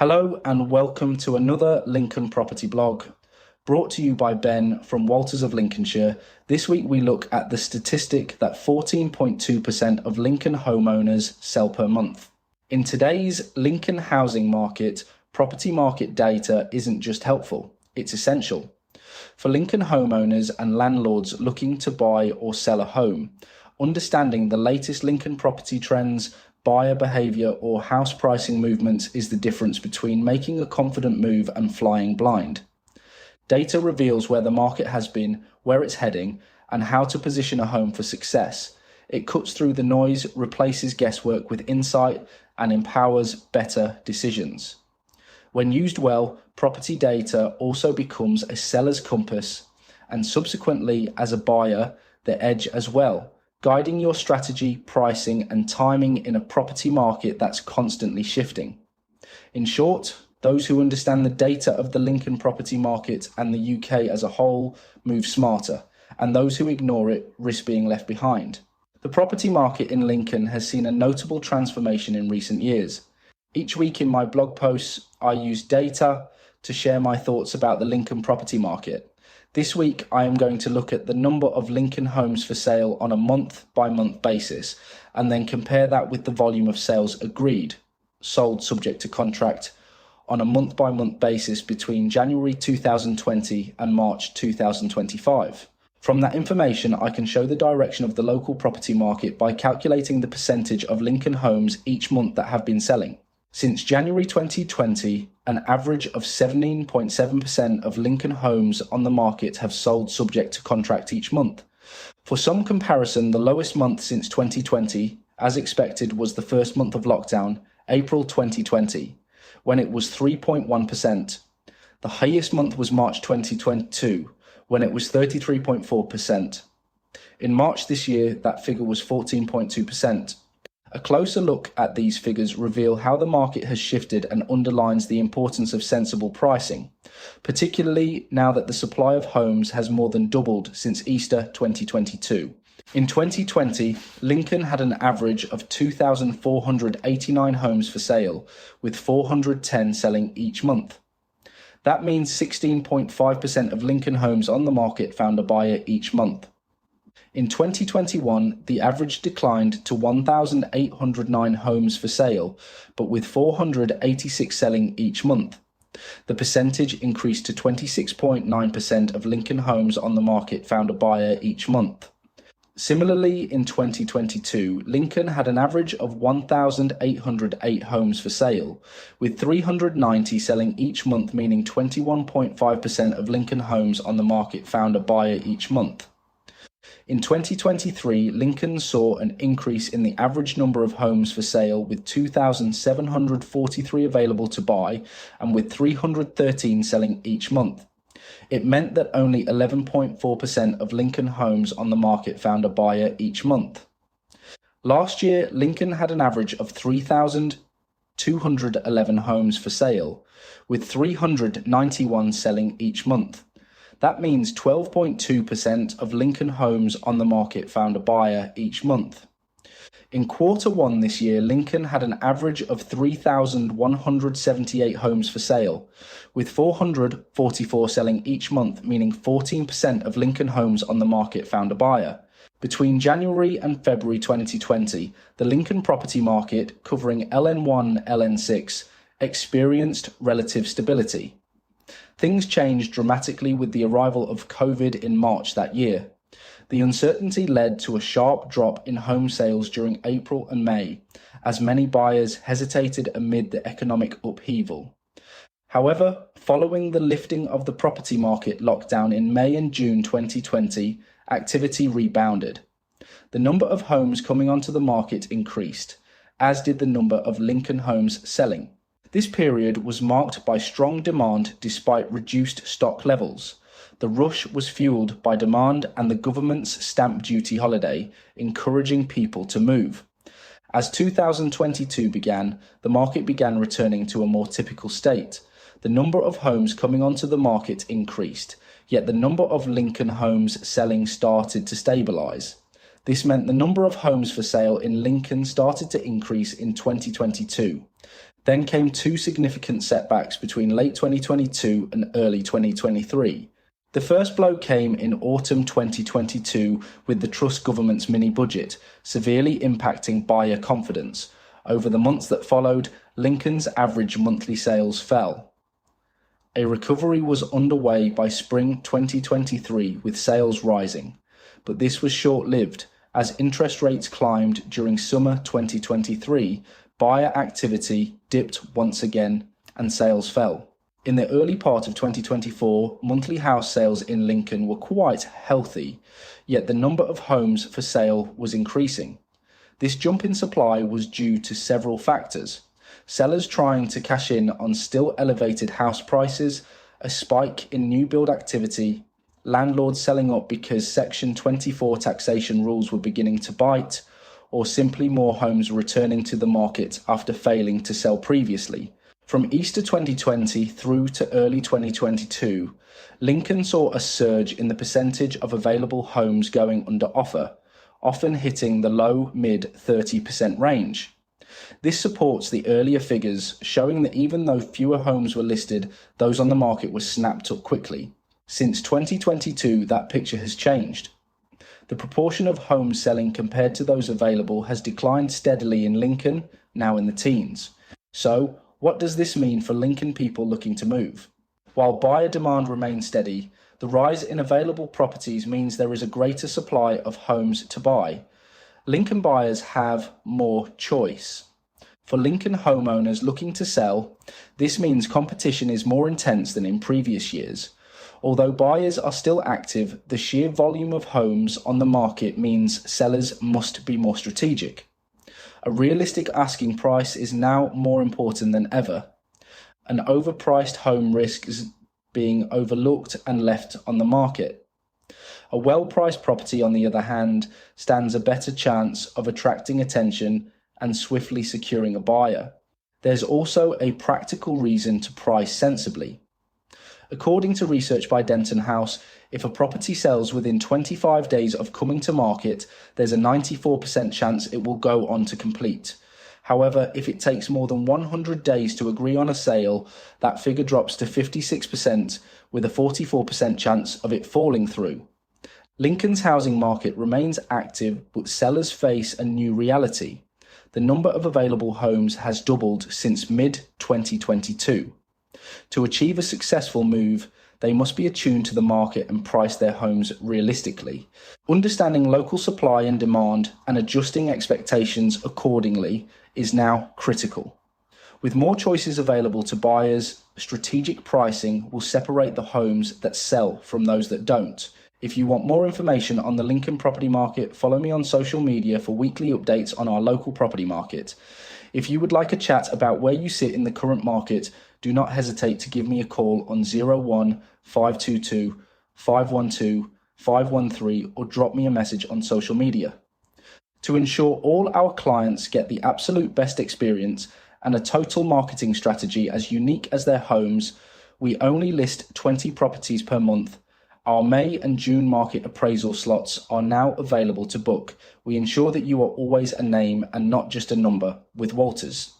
Hello and welcome to another Lincoln property blog, brought to you by Ben from Walters of Lincolnshire. This week we look at the statistic that 14.2% of Lincoln homeowners sell per month. In today's Lincoln housing market, property market data isn't just helpful, it's essential. For Lincoln homeowners and landlords looking to buy or sell a home, understanding the latest Lincoln property trends, buyer behaviour or house pricing movements is the difference between making a confident move and flying blind. Data reveals where the market has been, where it's heading, and how to position a home for success. It cuts through the noise, replaces guesswork with insight, and empowers better decisions. When used well, property data also becomes a seller's compass, and subsequently, as a buyer, the edge as well, guiding your strategy, pricing, and timing in a property market that's constantly shifting. In short, those who understand the data of the Lincoln property market and the UK as a whole move smarter, and those who ignore it risk being left behind. The property market in Lincoln has seen a notable transformation in recent years. Each week in my blog posts, I use data to share my thoughts about the Lincoln property market. This week, I am going to look at the number of Lincoln homes for sale on a month-by-month basis, and then compare that with the volume of sales agreed, sold subject to contract, on a month-by-month basis between January 2020 and March 2025. From that information, I can show the direction of the local property market by calculating the percentage of Lincoln homes each month that have been selling. Since January 2020, an average of 17.7% of Lincoln homes on the market have sold subject to contract each month. For some comparison, the lowest month since 2020, as expected, was the first month of lockdown, April 2020, when it was 3.1%. The highest month was March 2022, when it was 33.4%. In March this year, that figure was 14.2%. A closer look at these figures reveal how the market has shifted and underlines the importance of sensible pricing, particularly now that the supply of homes has more than doubled since Easter 2022. In 2020, Lincoln had an average of 2,489 homes for sale, with 410 selling each month. That means 16.5% of Lincoln homes on the market found a buyer each month. In 2021, the average declined to 1,809 homes for sale, but with 486 selling each month. The percentage increased to 26.9% of Lincoln homes on the market found a buyer each month. Similarly, in 2022, Lincoln had an average of 1,808 homes for sale, with 390 selling each month, meaning 21.5% of Lincoln homes on the market found a buyer each month. In 2023, Lincoln saw an increase in the average number of homes for sale, with 2,743 available to buy and with 313 selling each month. It meant that only 11.4% of Lincoln homes on the market found a buyer each month. Last year, Lincoln had an average of 3,211 homes for sale, with 391 selling each month. That means 12.2% of Lincoln homes on the market found a buyer each month. In Q1 this year, Lincoln had an average of 3,178 homes for sale, with 444 selling each month, meaning 14% of Lincoln homes on the market found a buyer. Between January and February 2020, the Lincoln property market, covering LN1, LN6, experienced relative stability. Things changed dramatically with the arrival of COVID in March that year. The uncertainty led to a sharp drop in home sales during April and May, as many buyers hesitated amid the economic upheaval. However, following the lifting of the property market lockdown in May and June 2020, activity rebounded. The number of homes coming onto the market increased, as did the number of Lincoln homes selling. This period was marked by strong demand despite reduced stock levels. The rush was fueled by demand and the government's stamp duty holiday, encouraging people to move. As 2022 began, the market began returning to a more typical state. The number of homes coming onto the market increased, yet the number of Lincoln homes selling started to stabilise. This meant the number of homes for sale in Lincoln started to increase in 2022. Then came two significant setbacks between late 2022 and early 2023. The first blow came in autumn 2022 with the Truss government's mini-budget, severely impacting buyer confidence. Over the months that followed, Lincoln's average monthly sales fell. A recovery was underway by spring 2023 with sales rising, but this was short-lived. As interest rates climbed during summer 2023, buyer activity dipped once again and sales fell. In the early part of 2024, monthly house sales in Lincoln were quite healthy, yet the number of homes for sale was increasing. This jump in supply was due to several factors: sellers trying to cash in on still elevated house prices, a spike in new build activity, landlords selling up because Section 24 taxation rules were beginning to bite, or simply more homes returning to the market after failing to sell previously. From Easter 2020 through to early 2022, Lincoln saw a surge in the percentage of available homes going under offer, often hitting the low-mid 30% range. This supports the earlier figures, showing that even though fewer homes were listed, those on the market were snapped up quickly. Since 2022, that picture has changed. The proportion of homes selling compared to those available has declined steadily in Lincoln, now in the teens. So, what does this mean for Lincoln people looking to move? While buyer demand remains steady, the rise in available properties means there is a greater supply of homes to buy. Lincoln buyers have more choice. For Lincoln homeowners looking to sell, this means competition is more intense than in previous years. Although buyers are still active, the sheer volume of homes on the market means sellers must be more strategic. A realistic asking price is now more important than ever. An overpriced home risks being overlooked and left on the market. A well-priced property, on the other hand, stands a better chance of attracting attention and swiftly securing a buyer. There's also a practical reason to price sensibly. According to research by Denton House, if a property sells within 25 days of coming to market, there's a 94% chance it will go on to complete. However, if it takes more than 100 days to agree on a sale, that figure drops to 56%, with a 44% chance of it falling through. Lincoln's housing market remains active, but sellers face a new reality. The number of available homes has doubled since mid-2022. To achieve a successful move, they must be attuned to the market and price their homes realistically. Understanding local supply and demand and adjusting expectations accordingly is now critical. With more choices available to buyers, strategic pricing will separate the homes that sell from those that don't. If you want more information on the Lincoln property market, follow me on social media for weekly updates on our local property market. If you would like a chat about where you sit in the current market, do not hesitate to give me a call on 01 522 512 513 or drop me a message on social media. To ensure all our clients get the absolute best experience and a total marketing strategy as unique as their homes, we only list 20 properties per month. Our May and June market appraisal slots are now available to book. We ensure that you are always a name and not just a number with Walters.